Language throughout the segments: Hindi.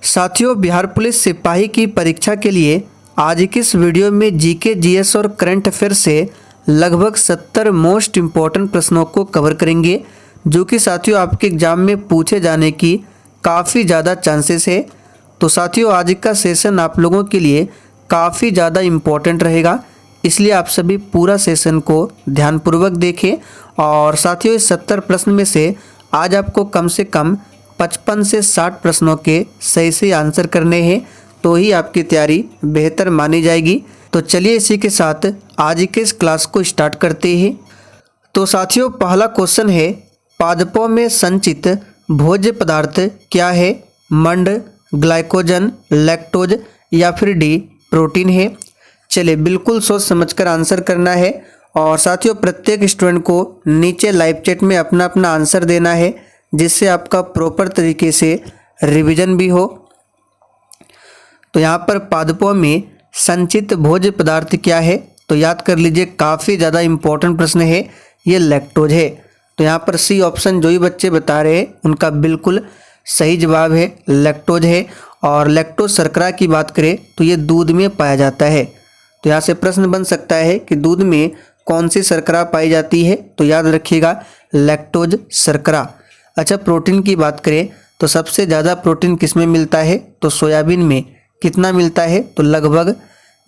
साथियों, बिहार पुलिस सिपाही की परीक्षा के लिए आज की इस वीडियो में जीके, जीएस और करंट अफेयर से लगभग 70 मोस्ट इम्पॉर्टेंट प्रश्नों को कवर करेंगे, जो कि साथियों आपके एग्जाम में पूछे जाने की काफ़ी ज़्यादा चांसेस है। तो साथियों, आज का सेशन आप लोगों के लिए काफ़ी ज़्यादा इम्पॉर्टेंट रहेगा, इसलिए आप सभी पूरा सेशन को ध्यानपूर्वक देखें। और साथियों, इस 70 प्रश्न में से आज आपको कम से कम 55 से 60 प्रश्नों के सही से आंसर करने हैं, तो ही आपकी तैयारी बेहतर मानी जाएगी। तो चलिए इसी के साथ आज के इस क्लास को स्टार्ट करते हैं। तो साथियों, पहला क्वेश्चन है, पादपों में संचित भोज्य पदार्थ क्या है? मंड, ग्लाइकोजन, लैक्टोज या फिर डी प्रोटीन है। चलिए बिल्कुल सोच समझकर आंसर करना है। और साथियों, प्रत्येक स्टूडेंट को नीचे लाइव चैट में अपना अपना आंसर देना है, जिससे आपका प्रॉपर तरीके से रिवीजन भी हो। तो यहाँ पर पादपों में संचित भोज्य पदार्थ क्या है? तो याद कर लीजिए, काफ़ी ज़्यादा इम्पोर्टेंट प्रश्न है, ये लैक्टोज है। तो यहाँ पर सी ऑप्शन जो ही बच्चे बता रहे हैं उनका बिल्कुल सही जवाब है, लैक्टोज है। और लैक्टोज शर्करा की बात करें तो ये दूध में पाया जाता है। तो यहाँ से प्रश्न बन सकता है कि दूध में कौन सी शर्करा पाई जाती है? तो याद रखिएगा, लैक्टोज शर्करा। अच्छा, प्रोटीन की बात करें तो सबसे ज़्यादा प्रोटीन किस में मिलता है? तो सोयाबीन में। कितना मिलता है? तो लगभग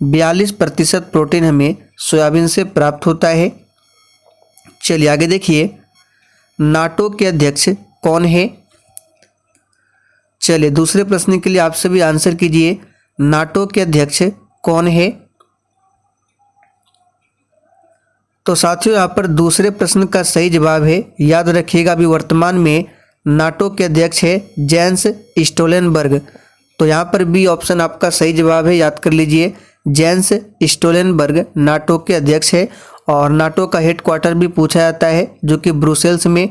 42% प्रोटीन हमें सोयाबीन से प्राप्त होता है। चलिए आगे देखिए, नाटो के अध्यक्ष कौन है? चलिए दूसरे प्रश्न के लिए आप सभी आंसर कीजिए, नाटो के अध्यक्ष कौन है? तो साथियों, यहाँ पर दूसरे प्रश्न का सही जवाब है, याद रखिएगा, अभी वर्तमान में नाटो के अध्यक्ष है जेंस स्टोलनबर्ग। तो यहाँ पर बी ऑप्शन आपका सही जवाब है, याद कर लीजिए, जेंस स्टोलनबर्ग नाटो के अध्यक्ष है। और नाटो का हेडक्वार्टर भी पूछा जाता है, जो कि ब्रुसेल्स में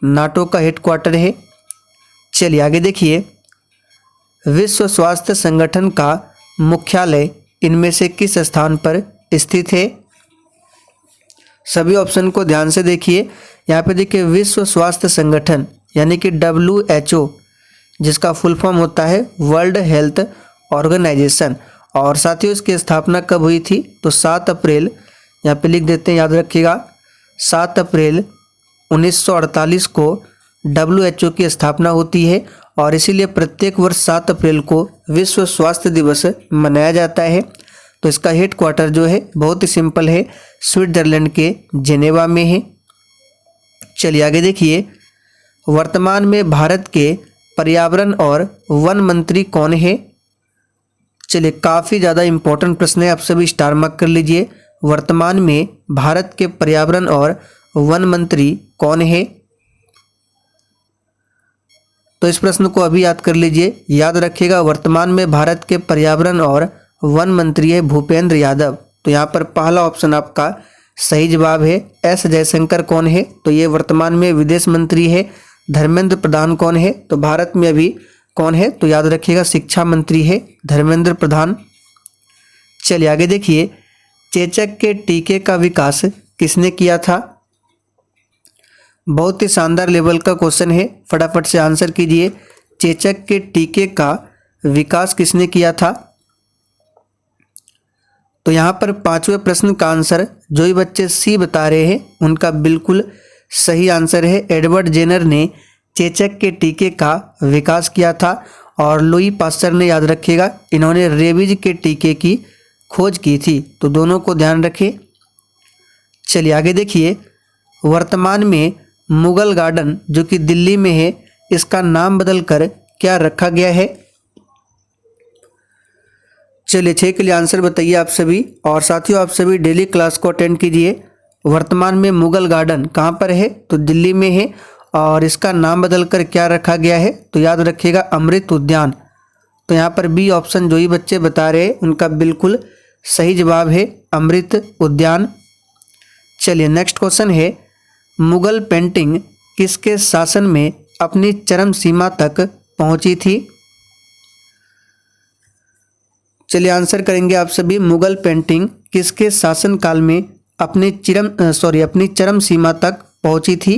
नाटो का हेडक्वार्टर है। चलिए आगे देखिए, विश्व स्वास्थ्य संगठन का मुख्यालय इनमें से किस स्थान पर स्थित है? सभी ऑप्शन को ध्यान से देखिए। यहाँ पे देखिए, विश्व स्वास्थ्य संगठन यानी कि WHO, जिसका फुल फॉर्म होता है वर्ल्ड हेल्थ ऑर्गेनाइजेशन। और साथियों, इसकी स्थापना कब हुई थी? तो 7 अप्रैल, यहाँ पे लिख देते हैं, याद रखिएगा, 7 अप्रैल 1948 को WHO की स्थापना होती है। और इसीलिए प्रत्येक वर्ष 7 अप्रैल को विश्व स्वास्थ्य दिवस मनाया जाता है। तो इसका हेडक्वार्टर जो है बहुत ही सिंपल है, स्विट्जरलैंड के जेनेवा में है। चलिए आगे देखिए, वर्तमान में भारत के पर्यावरण और वन मंत्री कौन है? चलिए काफ़ी ज़्यादा इम्पोर्टेंट प्रश्न है, आप सभी स्टार मार्क कर लीजिए। वर्तमान में भारत के पर्यावरण और वन मंत्री कौन है? तो इस प्रश्न को अभी याद कर लीजिए, याद रखिएगा, वर्तमान में भारत के पर्यावरण और वन मंत्री है भूपेंद्र यादव। तो यहाँ पर पहला ऑप्शन आपका सही जवाब है। एस जयशंकर कौन है? तो ये वर्तमान में विदेश मंत्री है। धर्मेंद्र प्रधान कौन है? तो भारत में अभी कौन है? तो याद रखिएगा, शिक्षा मंत्री है धर्मेंद्र प्रधान। चलिए आगे देखिए, चेचक के टीके का विकास किसने किया था? बहुत ही शानदार लेवल का क्वेश्चन है, फटाफट से आंसर कीजिए। चेचक के टीके का विकास किसने किया था? तो यहाँ पर 5वें प्रश्न का आंसर जो ही बच्चे सी बता रहे हैं उनका बिल्कुल सही आंसर है, एडवर्ड जेनर ने चेचक के टीके का विकास किया था। और लुई पास्चर ने, याद रखिएगा, इन्होंने रेबीज के टीके की खोज की थी। तो दोनों को ध्यान रखें। चलिए आगे देखिए, वर्तमान में मुगल गार्डन जो कि दिल्ली में है, इसका नाम बदलकर क्या रखा गया है? चलिए 6 के लिए आंसर बताइए आप सभी। और साथियों, आप सभी डेली क्लास को अटेंड कीजिए। वर्तमान में मुगल गार्डन कहाँ पर है? तो दिल्ली में है। और इसका नाम बदलकर क्या रखा गया है? तो याद रखिएगा, अमृत उद्यान। तो यहाँ पर बी ऑप्शन जो ही बच्चे बता रहे हैं उनका बिल्कुल सही जवाब है, अमृत उद्यान। चलिए नेक्स्ट क्वेश्चन है, मुगल पेंटिंग किसके शासन में अपनी चरम सीमा तक पहुंची थी? चलिए आंसर करेंगे आप सभी, मुगल पेंटिंग किसके शासन काल में अपनी चरम सीमा तक पहुंची थी?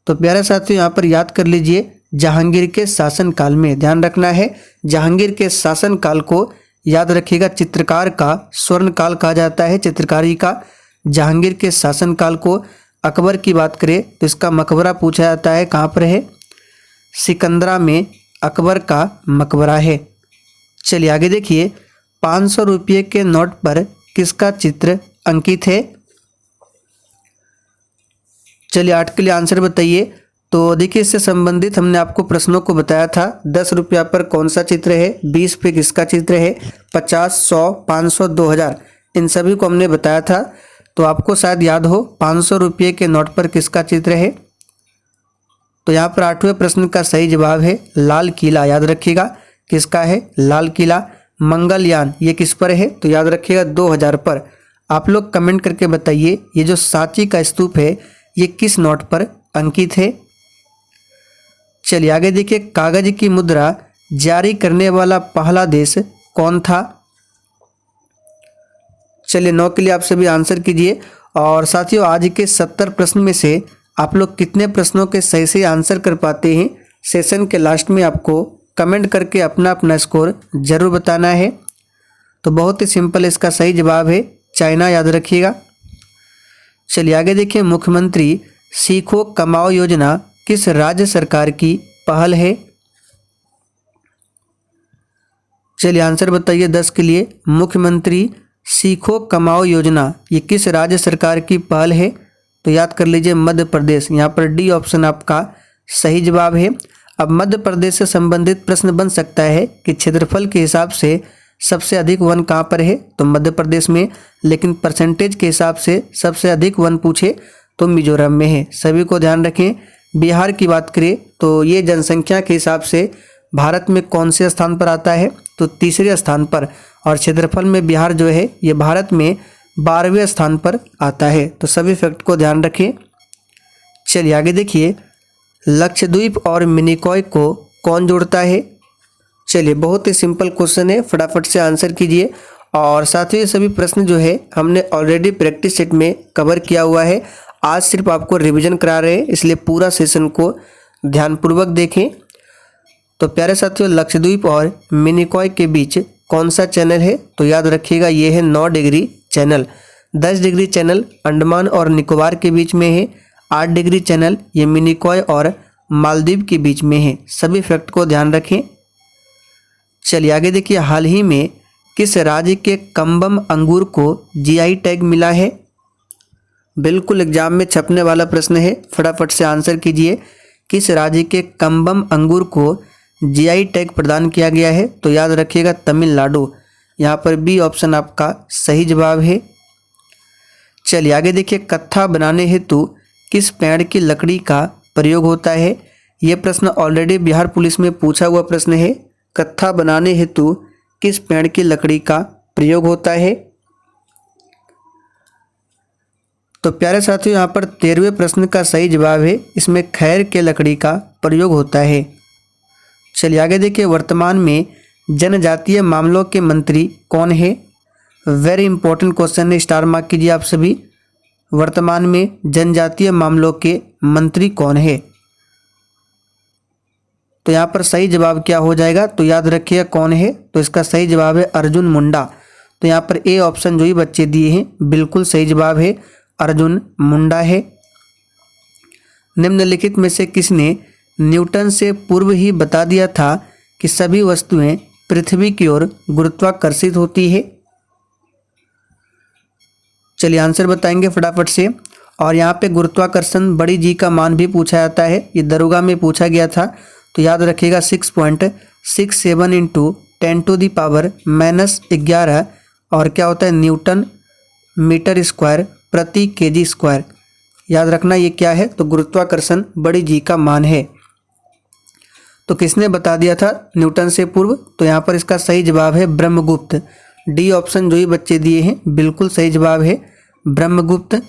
तो प्यारे साथियों, यहाँ पर याद कर लीजिए, जहांगीर के शासनकाल में। ध्यान रखना है, जहांगीर के शासनकाल को याद रखिएगा। चित्रकार का स्वर्ण काल कहा जाता है, चित्रकारी का। जहांगीर के शासनकाल को। अकबर की बात करें तो इसका मकबरा पूछा जाता है, कहाँ पर है? सिकंदरा में अकबर का मकबरा है। चलिए आगे देखिए, 500 रुपये के नोट पर किसका चित्र अंकित है? चलिए 8 के लिए आंसर बताइए। तो देखिए, इससे संबंधित हमने आपको प्रश्नों को बताया था। 10 रुपया पर कौन सा चित्र है, 20 पे किसका चित्र है, 50, 100, 500, 2000, इन सभी को हमने बताया था। तो आपको शायद याद हो 500 रुपये के नोट पर किसका चित्र है। तो यहाँ पर 8वें प्रश्न का सही जवाब है लाल किला। याद रखिएगा किसका है, लाल किला। मंगलयान ये किस पर है? तो याद रखिएगा 2000 पर। आप लोग कमेंट करके बताइए, ये जो सांची का स्तूप है ये किस नोट पर अंकित है। चलिए आगे देखिए, कागज की मुद्रा जारी करने वाला पहला देश कौन था? चलिए 9 के लिए आप सभी आंसर कीजिए। और साथियों, आज के 70 प्रश्न में से आप लोग कितने प्रश्नों के सही से आंसर कर पाते हैं, सेशन के लास्ट में आपको कमेंट करके अपना अपना स्कोर जरूर बताना है। तो बहुत ही सिंपल इसका सही जवाब है चाइना। याद रखिएगा। चलिए आगे देखिए, मुख्यमंत्री सीखो कमाओ योजना किस राज्य सरकार की पहल है? चलिए आंसर बताइए 10 के लिए। मुख्यमंत्री सीखो कमाओ योजना ये किस राज्य सरकार की पहल है? तो याद कर लीजिए मध्य प्रदेश। यहाँ पर डी ऑप्शन आपका सही जवाब है। अब मध्य प्रदेश से संबंधित प्रश्न बन सकता है कि क्षेत्रफल के हिसाब से सबसे अधिक वन कहाँ पर है? तो मध्य प्रदेश में। लेकिन परसेंटेज के हिसाब से सबसे अधिक वन पूछे तो मिजोरम में है। सभी को ध्यान रखें। बिहार की बात करें तो ये जनसंख्या के हिसाब से भारत में कौन से स्थान पर आता है? तो तीसरे स्थान पर। और क्षेत्रफल में बिहार जो है ये भारत में 12वें स्थान पर आता है। तो सभी फैक्ट को ध्यान रखें। चलिए आगे देखिए, लक्षद्वीप और मिनिकॉय को कौन जोड़ता है? चलिए बहुत ही सिंपल क्वेश्चन है, फटाफट से आंसर कीजिए। और साथ ही सभी प्रश्न जो है हमने ऑलरेडी प्रैक्टिस सेट में कवर किया हुआ है। आज सिर्फ आपको रिवीजन करा रहे हैं, इसलिए पूरा सेशन को ध्यानपूर्वक देखें। तो प्यारे साथियों, लक्षद्वीप और मिनिकॉय के बीच कौन सा चैनल है? तो याद रखिएगा ये है 9 degree channel. 10 degree channel Andaman और निकोबार के बीच में है। 8 डिग्री चैनल ये मिनिकॉय और मालदीव के बीच में है। सभी फैक्ट को ध्यान रखें। चलिए आगे देखिए, हाल ही में किस राज्य के कम्बम अंगूर को जीआई टैग मिला है? बिल्कुल एग्जाम में छपने वाला प्रश्न है, फटाफट से आंसर कीजिए। किस राज्य के कम्बम अंगूर को जीआई टैग प्रदान किया गया है? तो याद रखिएगा तमिलनाडु। यहाँ पर बी ऑप्शन आपका सही जवाब है। चलिए आगे देखिए, कत्था बनाने हेतु किस पेड़ की लकड़ी का प्रयोग होता है? ये प्रश्न ऑलरेडी बिहार पुलिस में पूछा हुआ प्रश्न है। कत्था बनाने हेतु किस पेड़ की लकड़ी का प्रयोग होता है? तो प्यारे साथियों, यहाँ पर 13वें प्रश्न का सही जवाब है, इसमें खैर के लकड़ी का प्रयोग होता है। चलिए आगे देखिए, वर्तमान में जनजातीय मामलों के मंत्री कौन है? वेरी इंपॉर्टेंट क्वेश्चन है, स्टार मार्क कीजिए आप सभी। वर्तमान में जनजातीय मामलों के मंत्री कौन है? तो यहाँ पर सही जवाब क्या हो जाएगा? तो याद रखिए कौन है। तो इसका सही जवाब है अर्जुन मुंडा। तो यहाँ पर ए ऑप्शन जो ही बच्चे दिए हैं बिल्कुल सही जवाब है, अर्जुन मुंडा है। निम्नलिखित में से किसने न्यूटन से पूर्व ही बता दिया था कि सभी वस्तुएं पृथ्वी की ओर गुरुत्वाकर्षित होती है? चलिए आंसर बताएंगे फटाफट से। और यहाँ पे गुरुत्वाकर्षण बड़ी जी का मान भी पूछा जाता है, ये दरोगा में पूछा गया था। तो याद रखिएगा 6.67 इंटू 10⁻⁻11 और क्या होता है न्यूटन मीटर स्क्वायर प्रति केजी स्क्वायर। याद रखना ये क्या है? तो गुरुत्वाकर्षण बड़ी जी का मान है। तो किसने बता दिया था न्यूटन से पूर्व? तो यहाँ पर इसका सही जवाब है ब्रह्मगुप्त। डी ऑप्शन जो ही बच्चे दिए हैं बिल्कुल सही जवाब है ब्रह्मगुप्त।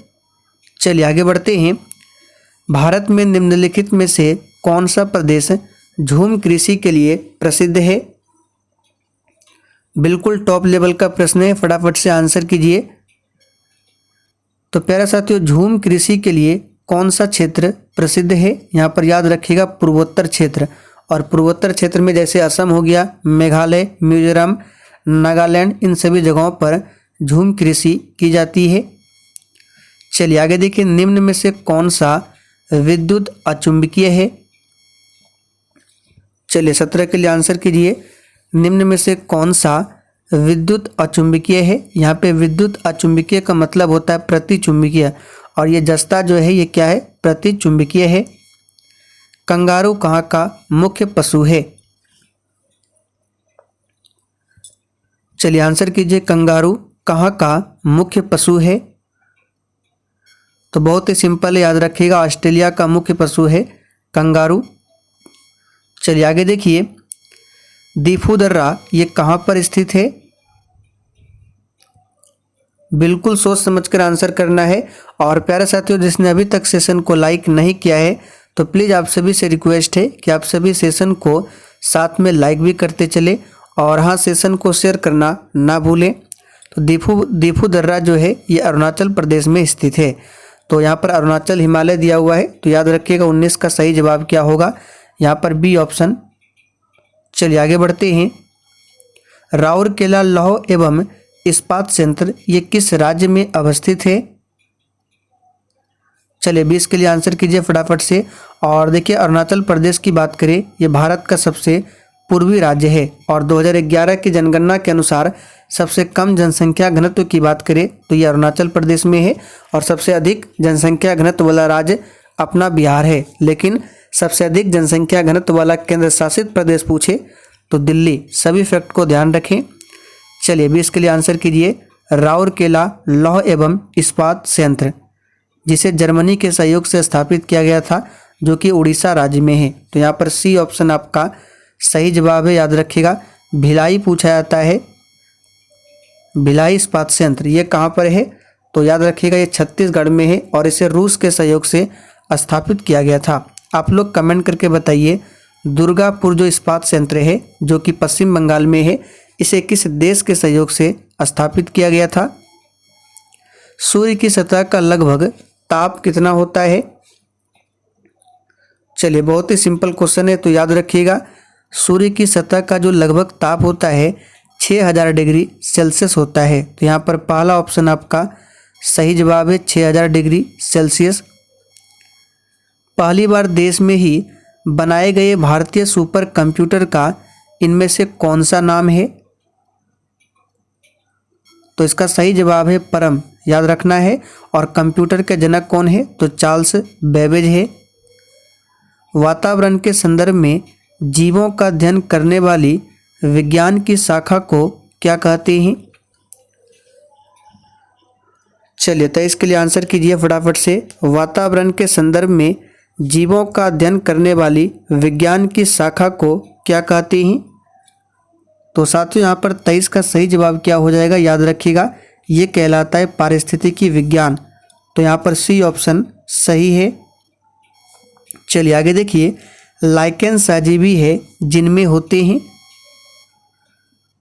चलिए आगे बढ़ते हैं। भारत में निम्नलिखित में से कौन सा प्रदेश झूम कृषि के लिए प्रसिद्ध है? बिल्कुल टॉप लेवल का प्रश्न है, फटाफट से आंसर कीजिए। तो प्यारे साथियों, झूम कृषि के लिए कौन सा क्षेत्र प्रसिद्ध है? यहाँ पर याद रखिएगा पूर्वोत्तर क्षेत्र। और पूर्वोत्तर क्षेत्र में जैसे असम हो गया, मेघालय, मिजोरम, नागालैंड, इन सभी जगहों पर झूम कृषि की जाती है। चलिए आगे देखिए, निम्न में से कौन सा विद्युत अचुंबकीय है? चलिए 17 के लिए आंसर कीजिए। निम्न में से कौन सा विद्युत अचुंबकीय है? यहाँ पे विद्युत अचुंबकीय का मतलब होता है प्रतिचुंबकीय, और ये जस्ता जो है ये क्या है? प्रतिचुंबकीय है। कंगारू कहाँ का मुख्य पशु है? चलिए आंसर कीजिए, कंगारू कहाँ का मुख्य पशु है? तो बहुत ही सिंपल है, याद रखिएगा, ऑस्ट्रेलिया का मुख्य पशु है कंगारू। चलिए आगे देखिए, दीफू दर्रा ये कहाँ पर स्थित है? बिल्कुल सोच समझकर आंसर करना है। और प्यारे साथियों, जिसने अभी तक सेशन को लाइक नहीं किया है तो प्लीज़ आप सभी से रिक्वेस्ट है कि आप सभी सेशन को साथ में लाइक भी करते चले, और हाँ, सेशन को शेयर करना ना भूलें। तो दीफू दर्रा जो है ये अरुणाचल प्रदेश में स्थित है। तो यहाँ पर अरुणाचल हिमालय दिया हुआ है, तो याद रखिएगा 19 का सही जवाब क्या होगा? यहाँ पर बी ऑप्शन। चलिए आगे बढ़ते हैं। राउरकेला लौह एवं इस्पात संयंत्र ये किस राज्य में अवस्थित है? चलिए 20 के लिए आंसर कीजिए फटाफट से। और देखिए, अरुणाचल प्रदेश की बात करें, ये भारत का सबसे पूर्वी राज्य है, और 2011 की जनगणना के अनुसार सबसे कम जनसंख्या घनत्व की बात करें तो ये अरुणाचल प्रदेश में है, और सबसे अधिक जनसंख्या घनत्व वाला राज्य अपना बिहार है। लेकिन सबसे अधिक जनसंख्या घनत्व वाला केंद्र शासित प्रदेश पूछे तो दिल्ली। सभी फैक्ट को ध्यान रखें। चलिए 20 के लिए आंसर कीजिए। राउरकेला लौह एवं इस्पात संयंत्र जिसे जर्मनी के सहयोग से स्थापित किया गया था, जो कि उड़ीसा राज्य में है। तो यहाँ पर सी ऑप्शन आपका सही जवाब है। याद रखिएगा, भिलाई पूछा जाता है। भिलाई इस्पात संयंत्र ये कहाँ पर है? तो याद रखिएगा ये छत्तीसगढ़ में है, और इसे रूस के सहयोग से स्थापित किया गया था। आप लोग कमेंट करके बताइए, दुर्गापुर जो इस्पात संयंत्र है जो कि पश्चिम बंगाल में है, इसे किस देश के सहयोग से स्थापित किया गया था? सूर्य की सतह का लगभग ताप कितना होता है? चलिए बहुत ही सिंपल क्वेश्चन है, तो याद रखिएगा, सूर्य की सतह का जो लगभग ताप होता है 6000 डिग्री सेल्सियस होता है। तो यहाँ पर पहला ऑप्शन आपका सही जवाब है, 6000 डिग्री सेल्सियस। पहली बार देश में ही बनाए गए भारतीय सुपर कंप्यूटर का इनमें से कौन सा नाम है? तो इसका सही जवाब है परम। याद रखना है। और कंप्यूटर के जनक कौन है? तो चार्ल्स बेबेज है। वातावरण के संदर्भ में जीवों का अध्ययन करने वाली विज्ञान की शाखा को क्या कहते हैं? चलिए 23 के लिए आंसर कीजिए फटाफट से। वातावरण के संदर्भ में जीवों का अध्ययन करने वाली विज्ञान की शाखा को क्या कहते हैं? तो साथियों यहाँ पर 23 का सही जवाब क्या हो जाएगा? याद रखिएगा, ये कहलाता है पारिस्थितिकी विज्ञान। तो यहाँ पर सी ऑप्शन सही है। चलिए आगे देखिए, लाइकेन सहजीवी है जिनमें होते हैं।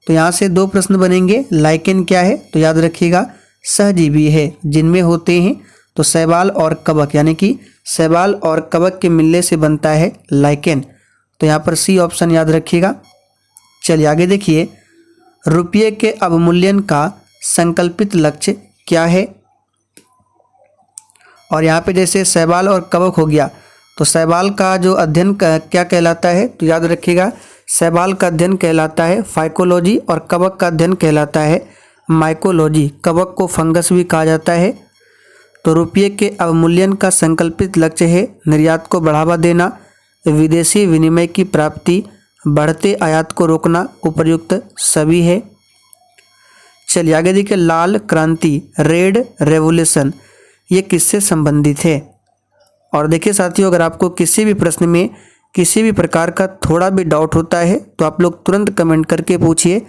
तो यहाँ से दो प्रश्न बनेंगे। लाइकेन क्या है? तो याद रखिएगा, सहजीवी है जिनमें होते हैं। तो शैवाल और कवक, यानी कि शैवाल और कवक के मिलने से बनता है लाइकेन। तो यहाँ पर सी ऑप्शन याद रखिएगा। चलिए आगे देखिए, रुपये के अवमूल्यन का संकल्पित लक्ष्य क्या है? और यहाँ पे जैसे शैवाल और कवक हो गया, तो शैवाल का जो अध्ययन क्या कहलाता है? तो याद रखिएगा, शैवाल का अध्ययन कहलाता है फाइकोलॉजी, और कवक का अध्ययन कहलाता है माइकोलॉजी। कवक को फंगस भी कहा जाता है। तो रुपये के अवमूल्यन का संकल्पित लक्ष्य है निर्यात को बढ़ावा देना, विदेशी विनिमय की प्राप्ति, बढ़ते आयात को रोकना, उपर्युक्त सभी है। चलिए आगे देखिए, लाल क्रांति रेड रेवोल्यूशन ये किससे संबंधित है? और देखिए साथियों, अगर आपको किसी भी प्रश्न में किसी भी प्रकार का थोड़ा भी डाउट होता है तो आप लोग तुरंत कमेंट करके पूछिए।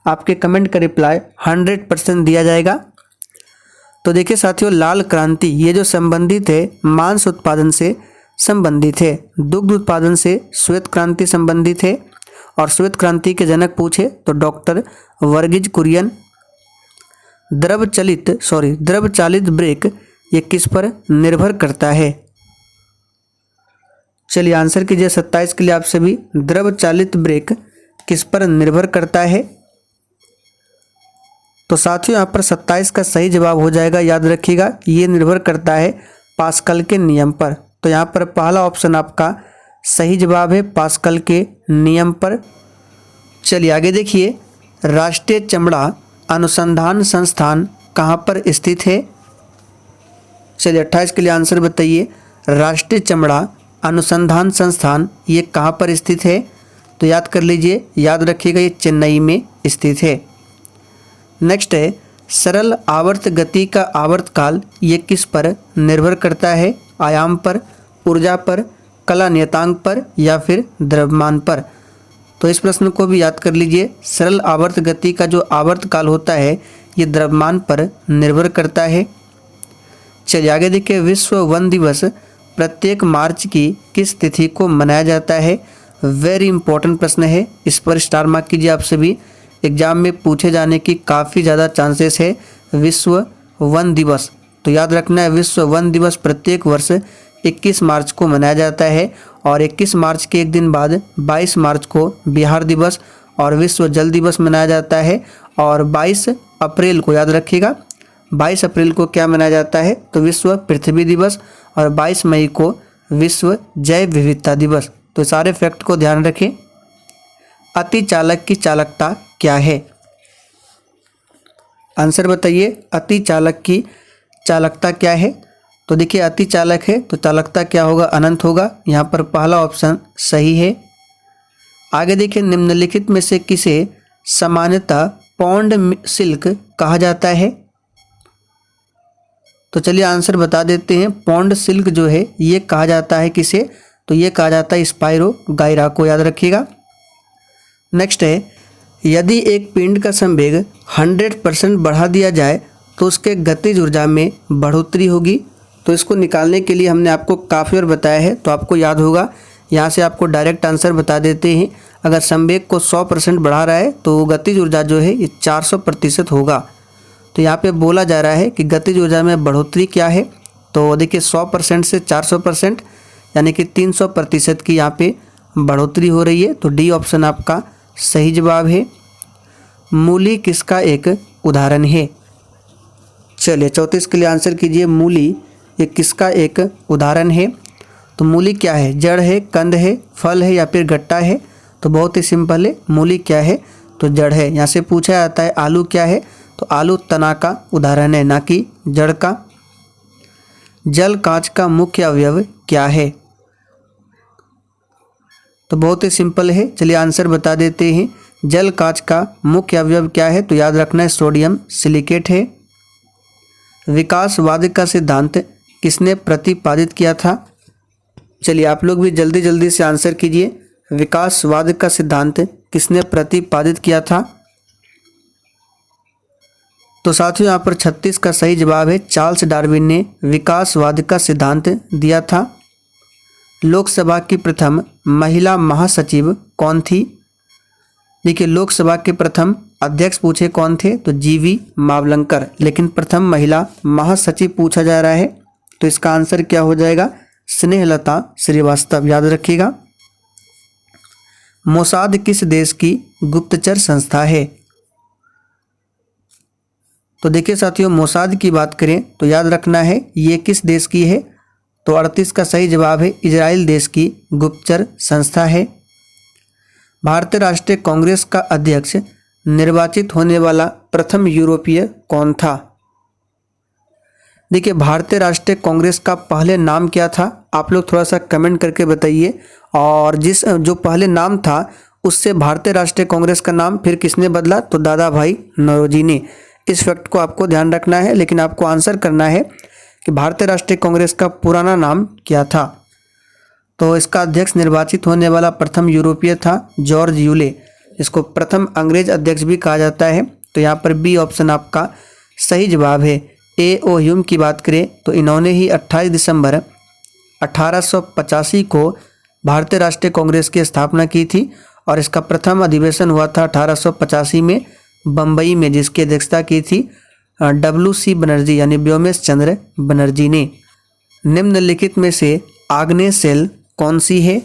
आपके कमेंट का रिप्लाई 100% दिया जाएगा। तो देखिए साथियों, लाल क्रांति ये जो संबंधित है मांस उत्पादन से संबंधित है, दुग्ध उत्पादन से श्वेत क्रांति संबंधित है। और श्वेत क्रांति के जनक पूछे तो डॉक्टर वर्गीज कुरियन। द्रव चालित ब्रेक ये किस पर निर्भर करता है? चलिए आंसर कीजिए 27 के लिए आप सभी। द्रव चालित ब्रेक किस पर निर्भर करता है? तो साथियों यहाँ पर 27 का सही जवाब हो जाएगा, याद रखिएगा ये निर्भर करता है पास्कल के नियम पर। तो यहाँ पर पहला ऑप्शन आपका सही जवाब है, पास्कल के नियम पर। चलिए आगे देखिए, राष्ट्रीय चमड़ा अनुसंधान संस्थान कहाँ पर स्थित है? चलिए 28 के लिए आंसर बताइए। राष्ट्रीय चमड़ा अनुसंधान संस्थान ये कहाँ पर स्थित है? तो याद कर लीजिए, याद रखिएगा ये चेन्नई में स्थित है। नेक्स्ट है, सरल आवर्त गति का आवर्तकाल ये किस पर निर्भर करता है? आयाम पर, ऊर्जा पर, कला नियतांक पर या फिर द्रव्यमान पर? तो इस प्रश्न को भी याद कर लीजिए। सरल आवर्त गति का जो आवर्तकाल होता है ये द्रव्यमान पर निर्भर करता है। चलिए आगे देखिए, विश्व वन दिवस प्रत्येक मार्च की किस तिथि को मनाया जाता है? वेरी इंपॉर्टेंट प्रश्न है, इस पर स्टार मार्क कीजिए आप सभी। एग्जाम में पूछे जाने की काफ़ी ज़्यादा चांसेस है। विश्व वन दिवस, तो याद रखना है विश्व वन दिवस प्रत्येक वर्ष 21 मार्च को मनाया जाता है और 21 मार्च के एक दिन बाद 22 मार्च को बिहार दिवस और विश्व जल दिवस मनाया जाता है। और 22 अप्रैल को याद रखिएगा, 22 अप्रैल को क्या मनाया जाता है? तो विश्व पृथ्वी दिवस और 22 मई को विश्व जैव विविधता दिवस। तो सारे फैक्ट को ध्यान रखें। अति चालक की चालकता क्या है? आंसर बताइए, अति चालक की चालकता क्या है? तो देखिए अति चालक है तो चालकता क्या होगा? अनंत होगा। यहाँ पर पहला ऑप्शन सही है। आगे देखिए, निम्नलिखित में से किसे सामान्यतः पौंड सिल्क कहा जाता है? तो चलिए आंसर बता देते हैं। पौंड सिल्क जो है ये कहा जाता है किसे? तो ये कहा जाता है स्पाइरो गायरा को, याद रखिएगा। नेक्स्ट है, यदि एक पिंड का संवेग 100% बढ़ा दिया जाए तो उसके गतिज ऊर्जा में बढ़ोतरी होगी। तो इसको निकालने के लिए हमने आपको काफ़ी बार बताया है, तो आपको याद होगा। यहाँ से आपको डायरेक्ट आंसर बता देते हैं। अगर संवेग को 100% बढ़ा रहा है तो गतिज ऊर्जा जो है ये 400% होगा। तो यहाँ पे बोला जा रहा है कि गतिज ऊर्जा में बढ़ोतरी क्या है? तो देखिए 100% से 400% यानी कि 300% की यहाँ पे बढ़ोतरी हो रही है। तो डी ऑप्शन आपका सही जवाब है। मूली किसका एक उदाहरण है? चलिए 34 के लिए आंसर कीजिए। मूली ये किसका एक उदाहरण है? तो मूली क्या है? जड़ है, कंद है, फल है या फिर गट्टा है? तो बहुत ही सिंपल है, मूली क्या है? तो जड़ है। यहाँ से पूछा जाता है आलू क्या है? तो आलू तना का उदाहरण है, ना कि जड़ का। जल कांच का मुख्य अवयव क्या है? तो बहुत ही सिंपल है, चलिए आंसर बता देते हैं। जल कांच का मुख्य अवयव क्या है? तो याद रखना है सोडियम सिलिकेट है। विकासवाद का सिद्धांत किसने प्रतिपादित किया था? चलिए आप लोग भी जल्दी जल्दी से आंसर कीजिए। विकासवाद का सिद्धांत किसने प्रतिपादित किया था? तो साथियों यहाँ पर 36 का सही जवाब है। चार्ल्स डार्विन ने विकासवाद का सिद्धांत दिया था। लोकसभा की प्रथम महिला महासचिव कौन थी? देखिए लोकसभा के प्रथम अध्यक्ष पूछे कौन थे? तो जीवी मावलंकर। लेकिन प्रथम महिला महासचिव पूछा जा रहा है, तो इसका आंसर क्या हो जाएगा? स्नेहलता श्रीवास्तव, याद रखिएगा। मोसाद किस देश की गुप्तचर संस्था है? तो देखिए साथियों, मोसाद की बात करें तो याद रखना है ये किस देश की है? तो 38 का सही जवाब है, इजराइल देश की गुप्तचर संस्था है। भारतीय राष्ट्रीय कांग्रेस का अध्यक्ष निर्वाचित होने वाला प्रथम यूरोपीय कौन था? देखिए भारतीय राष्ट्रीय कांग्रेस का पहले नाम क्या था? आप लोग थोड़ा सा कमेंट करके बताइए। और जो पहले नाम था उससे भारतीय राष्ट्रीय कांग्रेस का नाम फिर किसने बदला? तो दादा भाई नौरोजी ने। इस फैक्ट को आपको ध्यान रखना है, लेकिन आपको आंसर करना है कि भारतीय राष्ट्रीय कांग्रेस का पुराना नाम क्या था। तो इसका अध्यक्ष निर्वाचित होने वाला प्रथम यूरोपीय था जॉर्ज यूले, इसको प्रथम अंग्रेज अध्यक्ष भी कहा जाता है। तो यहाँ पर बी ऑप्शन आपका सही जवाब है। ए ओ ह्यूम की बात करें तो इन्होंने ही 28 दिसंबर 1885 को भारतीय राष्ट्रीय कांग्रेस की स्थापना की थी और इसका प्रथम अधिवेशन हुआ था 1885 में बम्बई में, जिसकी अध्यक्षता की थी WC बनर्जी यानी व्योमेश चंद्र बनर्जी ने। निम्नलिखित में से आग्नेय सेल कौन सी है?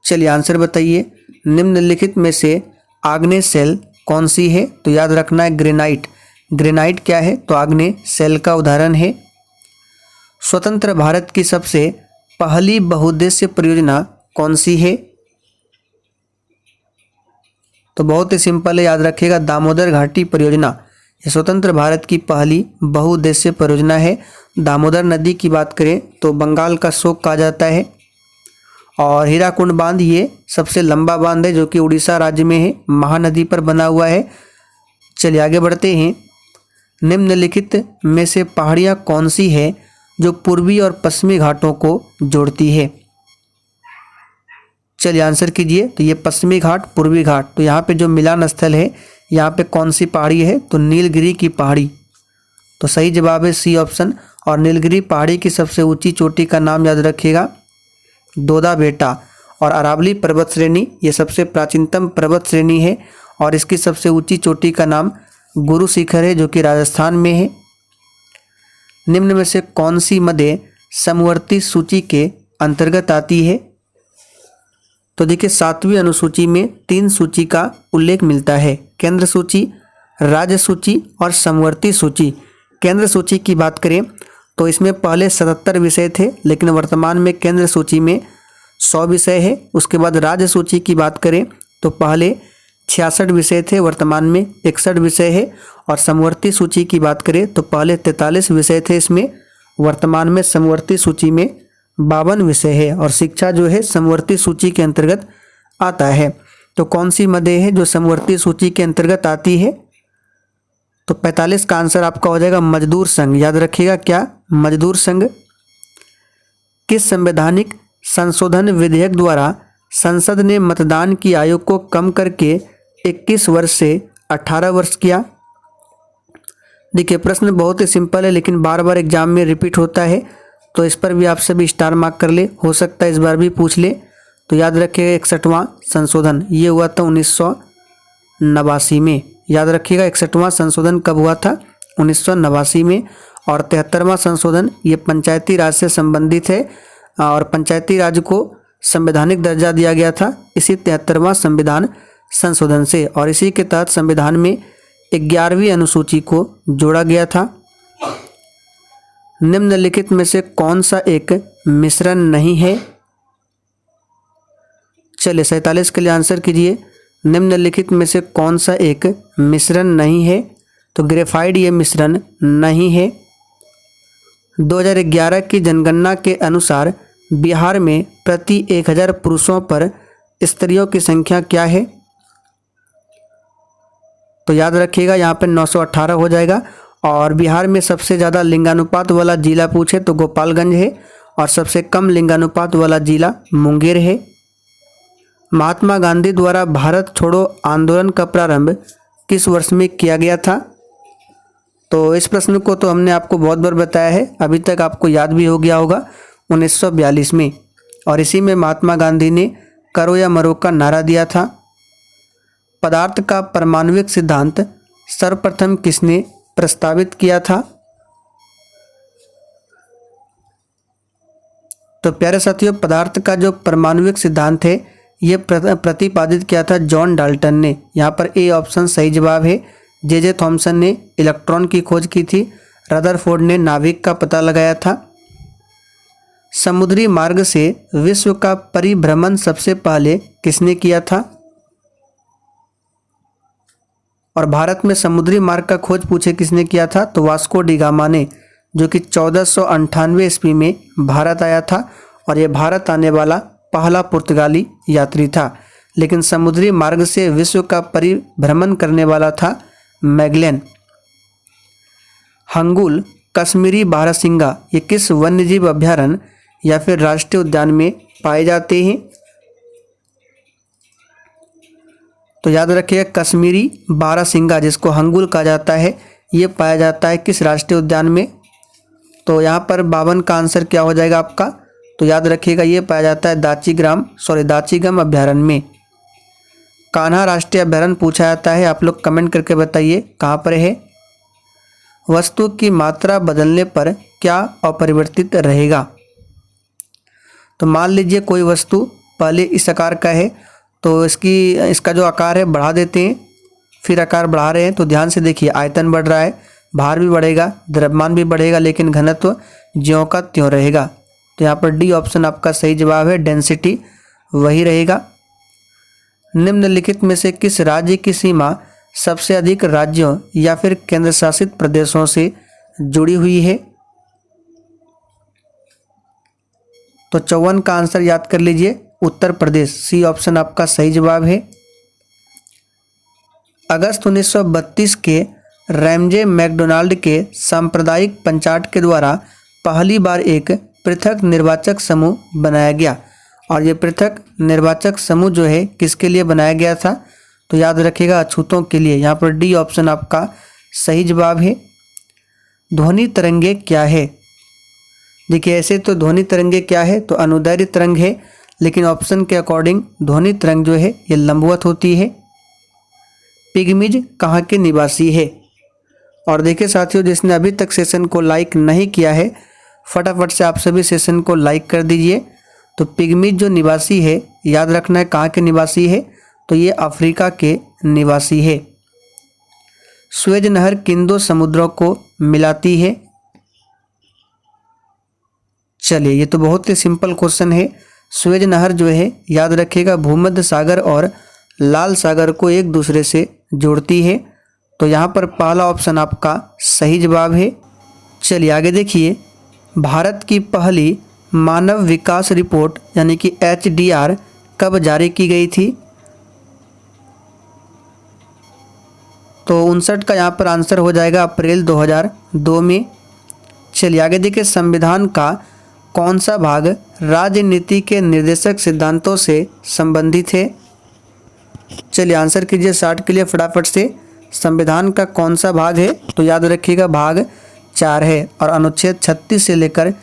चलिए आंसर बताइए। निम्नलिखित में से आग्नेय सेल कौन सी है? तो याद रखना है ग्रेनाइट। ग्रेनाइट क्या है? तो आग्नेय सेल का उदाहरण है। स्वतंत्र भारत की सबसे पहली बहुउद्देश्य परियोजना कौन सी है? तो बहुत ही सिंपल है, याद रखिएगा, दामोदर घाटी परियोजना। ये स्वतंत्र भारत की पहली बहुउद्देश्य परियोजना है। दामोदर नदी की बात करें तो बंगाल का शोक कहा जाता है। और हीराकुंड बांध ये सबसे लंबा बांध है जो कि उड़ीसा राज्य में है, महानदी पर बना हुआ है। चलिए आगे बढ़ते हैं। निम्नलिखित में से पहाड़ियाँ कौन सी है जो पूर्वी और पश्चिमी घाटों को जोड़ती है? चलिए आंसर कीजिए। तो ये पश्चिमी घाट, पूर्वी घाट, तो यहाँ पे जो मिलान स्थल है यहाँ पे कौन सी पहाड़ी है? तो नीलगिरी की पहाड़ी। तो सही जवाब है सी ऑप्शन। और नीलगिरी पहाड़ी की सबसे ऊंची चोटी का नाम याद रखिएगा दोदा बेटा। और अरावली पर्वत श्रेणी ये सबसे प्राचीनतम पर्वत श्रेणी है और इसकी सबसे ऊंची चोटी का नाम गुरु शिखर है जो कि राजस्थान में है। निम्न में से कौन सी मध्य समवर्ती सूची के अंतर्गत आती है? तो देखिए 7वीं अनुसूची में 3 सूची का उल्लेख मिलता है, केंद्र सूची, राज्य सूची और समवर्ती सूची। केंद्र सूची की बात करें तो इसमें पहले 77 विषय थे, लेकिन वर्तमान में केंद्र सूची में 100 विषय है। उसके बाद राज्य सूची की बात करें तो पहले 66 विषय थे, वर्तमान में 61 विषय है। और समवर्ती सूची की बात करें तो पहले 43 विषय थे इसमें, वर्तमान में समवर्ती सूची में 52 विषय है। और शिक्षा जो है समवर्ती सूची के अंतर्गत आता है। तो कौन सी मदें है जो समवर्ती सूची के अंतर्गत आती है? तो 45 का आंसर आपका हो जाएगा मजदूर संघ। याद रखिएगा क्या? मजदूर संघ। किस संवैधानिक संशोधन विधेयक द्वारा संसद ने मतदान की आयु को कम करके 21 वर्ष से 18 वर्ष किया? देखिए प्रश्न बहुत ही सिंपल है लेकिन बार बार एग्जाम में रिपीट होता है, तो इस पर भी आप सभी स्टार मार्क कर ले, हो सकता है इस बार भी पूछ ले। तो याद रखिएगा 61वां संशोधन ये हुआ था 1989 में। याद रखिएगा 61वां संशोधन कब हुआ था? 1989 में। और 73वां संशोधन ये पंचायती राज से संबंधित है और पंचायती राज को संवैधानिक दर्जा दिया गया था इसी 73वां संविधान संशोधन से। और इसी के तहत संविधान में 11वीं अनुसूची को जोड़ा गया था। निम्नलिखित में से कौन सा एक मिश्रण नहीं है? चलिए 47 के लिए आंसर कीजिए। निम्नलिखित में से कौन सा एक मिश्रण नहीं है? तो ग्रेफाइट ये मिश्रण नहीं है। 2011 की जनगणना के अनुसार बिहार में प्रति 1000 पुरुषों पर स्त्रियों की संख्या क्या है? तो याद रखिएगा यहाँ पे 918 हो जाएगा। और बिहार में सबसे ज़्यादा लिंगानुपात वाला जिला पूछे तो गोपालगंज है और सबसे कम लिंगानुपात वाला जिला मुंगेर है। महात्मा गांधी द्वारा भारत छोड़ो आंदोलन का प्रारंभ किस वर्ष में किया गया था? तो इस प्रश्न को तो हमने आपको बहुत बार बताया है, अभी तक आपको याद भी हो गया होगा, 1942 में। और इसी में महात्मा गांधी ने करो या मरो का नारा दिया था। पदार्थ का परमाणुविक सिद्धांत सर्वप्रथम किसने प्रस्तावित किया था? तो प्यारे साथियों पदार्थ का जो परमाणुविक सिद्धांत है ये प्रतिपादित किया था जॉन डाल्टन ने। यहाँ पर ए ऑप्शन सही जवाब है। जे थॉमसन ने इलेक्ट्रॉन की खोज की थी। रदरफोर्ड ने नाभिक का पता लगाया था। समुद्री मार्ग से विश्व का परिभ्रमण सबसे पहले किसने किया था? और भारत में समुद्री मार्ग का खोज पूछे किसने किया था? तो वास्को डी गामा ने, जो कि 1498 ईस्वी में भारत आया था और ये भारत आने वाला पहला पुर्तगाली यात्री था। लेकिन समुद्री मार्ग से विश्व का परिभ्रमण करने वाला था मैगेलन। हंगुल कश्मीरी बारहसिंगा ये किस वन्यजीव अभयारण्य या फिर राष्ट्रीय उद्यान में पाए जाते हैं? तो याद रखिए कश्मीरी बारहसिंगा जिसको हंगुल कहा जाता है ये पाया जाता है किस राष्ट्रीय उद्यान में? तो यहाँ पर 52 का आंसर क्या हो जाएगा आपका? तो याद रखिएगा ये पाया जाता है दाचीगम अभयारण्य में। कान्हा राष्ट्रीय अभयारण्य पूछा जाता है, आप लोग कमेंट करके बताइए कहाँ पर है। वस्तु की मात्रा बदलने पर क्या अपरिवर्तित रहेगा? तो मान लीजिए कोई वस्तु पहले इस आकार का है, तो इसका जो आकार है बढ़ा देते हैं, फिर आकार बढ़ा रहे हैं, तो ध्यान से देखिए आयतन बढ़ रहा है, भार भी बढ़ेगा, द्रव्यमान भी बढ़ेगा, लेकिन घनत्व ज्यों का त्यों रहेगा। तो यहाँ पर डी ऑप्शन आपका सही जवाब है, डेंसिटी वही रहेगा। निम्नलिखित में से किस राज्य की सीमा सबसे अधिक राज्यों या फिर केंद्र शासित प्रदेशों से जुड़ी हुई है? तो 54 का आंसर याद कर लीजिए, उत्तर प्रदेश, सी ऑप्शन आपका सही जवाब है। अगस्त 1932 के रैमजे मैकडोनाल्ड के सांप्रदायिक पंचाट के द्वारा पहली बार एक पृथक निर्वाचक समूह बनाया गया, और ये पृथक निर्वाचक समूह जो है किसके लिए बनाया गया था? तो याद रखिएगा अछूतों के लिए। यहाँ पर डी ऑप्शन आपका सही जवाब है। ध्वनि तरंगे क्या है? देखिए ऐसे तो ध्वनि तरंगे क्या है, तो अनुदैर्घ्य तरंग है, लेकिन ऑप्शन के अकॉर्डिंग ध्वनि तरंग जो है ये लंबवत होती है। पिग्मीज कहाँ के निवासी है? और देखिए साथियों, जिसने अभी तक सेशन को लाइक नहीं किया है, फटाफट से आप सभी सेशन को लाइक कर दीजिए। तो पिग्मीज जो निवासी है, याद रखना है कहाँ के निवासी है, तो ये अफ्रीका के निवासी है। स्वेज नहर किन दो समुद्रों को मिलाती है? चलिए ये तो बहुत ही सिंपल क्वेश्चन है। स्वेज नहर जो है याद रखिएगा भूमध्य सागर और लाल सागर को एक दूसरे से जोड़ती है। तो यहाँ पर पहला ऑप्शन आपका सही जवाब है। चलिए आगे देखिए, भारत की पहली मानव विकास रिपोर्ट यानी कि HDR कब जारी की गई थी? तो 59 का यहाँ पर आंसर हो जाएगा अप्रैल 2002 में। चलिए आगे देखिए, संविधान का कौन सा भाग राजनीति के निर्देशक सिद्धांतों से संबंधित है? चलिए आंसर कीजिए 60 के लिए फटाफट से। संविधान का कौन सा भाग है? तो याद रखिएगा भाग 4 है, और अनुच्छेद 36 से लेकर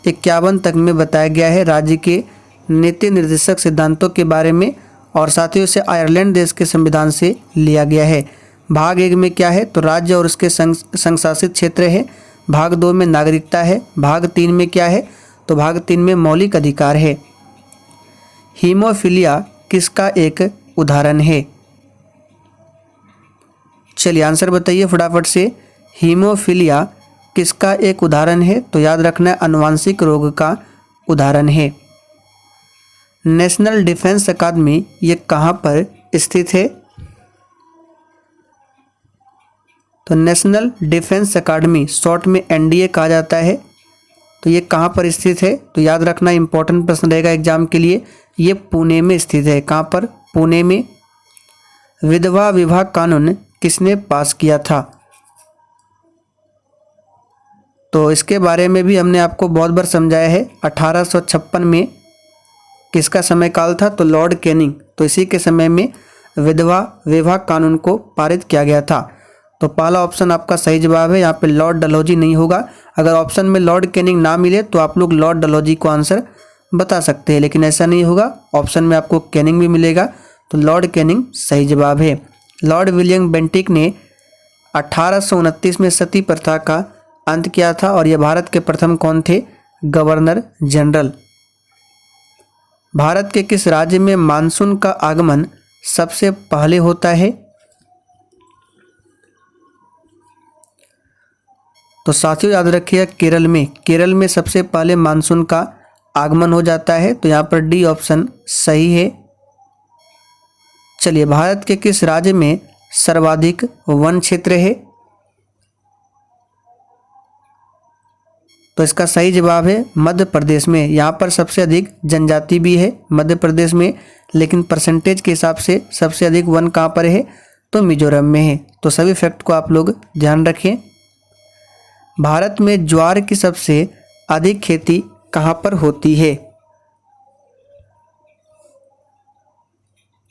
51 तक में बताया गया है राज्य के नीति निर्देशक सिद्धांतों के बारे में, और साथ ही उसे आयरलैंड देश के संविधान से लिया गया है। भाग 1 में क्या है? तो राज्य और उसके संघ शासित क्षेत्र है। भाग 2 में नागरिकता है। भाग 3 में क्या है? तो भाग 3 में मौलिक अधिकार है। हीमोफीलिया किसका एक उदाहरण है? चलिए आंसर बताइए फटाफट से। हीमोफीलिया किसका एक उदाहरण है? तो याद रखना है आनुवांशिक रोग का उदाहरण है। नेशनल डिफेंस अकादमी ये कहाँ पर स्थित है? तो नेशनल डिफेंस अकादमी शॉर्ट में NDA कहा जाता है। तो ये कहाँ पर स्थित है? तो याद रखना इंपॉर्टेंट प्रश्न रहेगा एग्जाम के लिए। ये पुणे में स्थित है। कहाँ पर? पुणे में। विधवा विवाह कानून किसने पास किया था? तो इसके बारे में भी हमने आपको बहुत बार समझाया है। 1856 में किसका समय काल था? तो लॉर्ड कैनिंग। तो इसी के समय में विधवा विवाह कानून को पारित किया गया था। तो पहला ऑप्शन आपका सही जवाब है। यहाँ पे लॉर्ड डलहौजी नहीं होगा। अगर ऑप्शन में लॉर्ड कैनिंग ना मिले तो आप लोग लॉर्ड डलहौजी को आंसर बता सकते हैं, लेकिन ऐसा नहीं होगा। ऑप्शन में आपको कैनिंग भी मिलेगा, तो लॉर्ड कैनिंग सही जवाब है। लॉर्ड विलियम बेंटिक ने 1829 में सती प्रथा का अंत किया था, और यह भारत के प्रथम कौन थे? Governor general. भारत के किस राज्य में मानसून का आगमन सबसे पहले होता है? तो साथियों याद रखिए केरल में। केरल में सबसे पहले मानसून का आगमन हो जाता है। तो यहाँ पर डी ऑप्शन सही है। चलिए, भारत के किस राज्य में सर्वाधिक वन क्षेत्र है? तो इसका सही जवाब है मध्य प्रदेश में। यहाँ पर सबसे अधिक जनजाति भी है मध्य प्रदेश में, लेकिन परसेंटेज के हिसाब से सबसे अधिक वन कहाँ पर है? तो मिजोरम में है। तो सभी फैक्ट को आप लोग ध्यान रखें। भारत में ज्वार की सबसे अधिक खेती कहाँ पर होती है?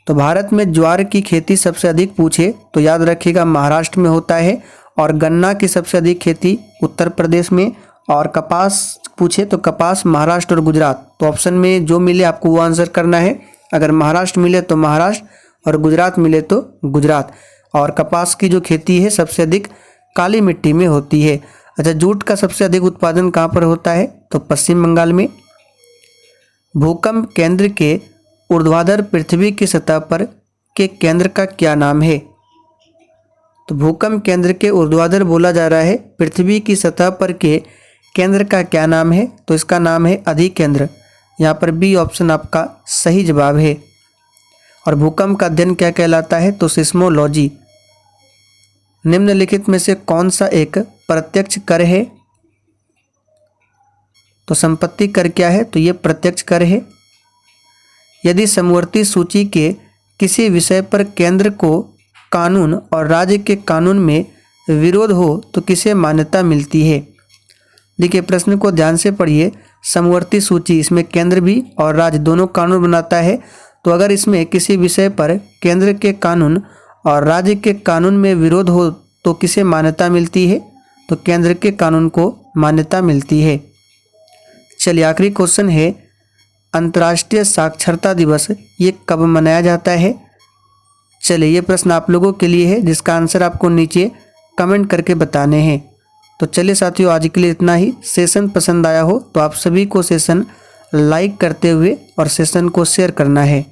तो भारत में ज्वार की खेती सबसे अधिक पूछे तो याद रखिएगा महाराष्ट्र में होता है, और गन्ना की सबसे अधिक खेती उत्तर प्रदेश में, और कपास पूछे तो कपास महाराष्ट्र और गुजरात। तो ऑप्शन में जो मिले आपको वो आंसर करना है। अगर महाराष्ट्र मिले तो महाराष्ट्र, और गुजरात मिले तो गुजरात। और कपास की जो खेती है सबसे अधिक काली मिट्टी में होती है। अच्छा, जूट का सबसे अधिक उत्पादन कहाँ पर होता है? तो पश्चिम बंगाल में। भूकंप केंद्र के ऊर्ध्वाधर पृथ्वी की सतह पर के केंद्र का क्या नाम है? तो भूकंप केंद्र के ऊर्ध्वाधर बोला जा रहा है, पृथ्वी की सतह पर के केंद्र का क्या नाम है? तो इसका नाम है अधिकेंद्र। यहाँ पर बी ऑप्शन आपका सही जवाब है। और भूकंप का अध्ययन क्या कहलाता है? तो सिस्मोलॉजी। निम्नलिखित में से कौन सा एक प्रत्यक्ष कर है? तो संपत्ति कर क्या है? तो ये प्रत्यक्ष कर है। यदि समवर्ती सूची के किसी विषय पर केंद्र को कानून और राज्य के कानून में विरोध हो तो किसे मान्यता मिलती है? देखिए प्रश्न को ध्यान से पढ़िए। समवर्ती सूची, इसमें केंद्र भी और राज्य दोनों कानून बनाता है। तो अगर इसमें किसी विषय पर केंद्र के कानून और राज्य के कानून में विरोध हो तो किसे मान्यता मिलती है? तो केंद्र के कानून को मान्यता मिलती है। चलिए आखिरी क्वेश्चन है, अंतर्राष्ट्रीय साक्षरता दिवस ये कब मनाया जाता है? चलिए ये प्रश्न आप लोगों के लिए है, जिसका आंसर आपको नीचे कमेंट करके बताने हैं। तो चलिए साथियों, आज के लिए इतना ही। सेशन पसंद आया हो तो आप सभी को सेशन लाइक करते हुए और सेशन को शेयर करना है।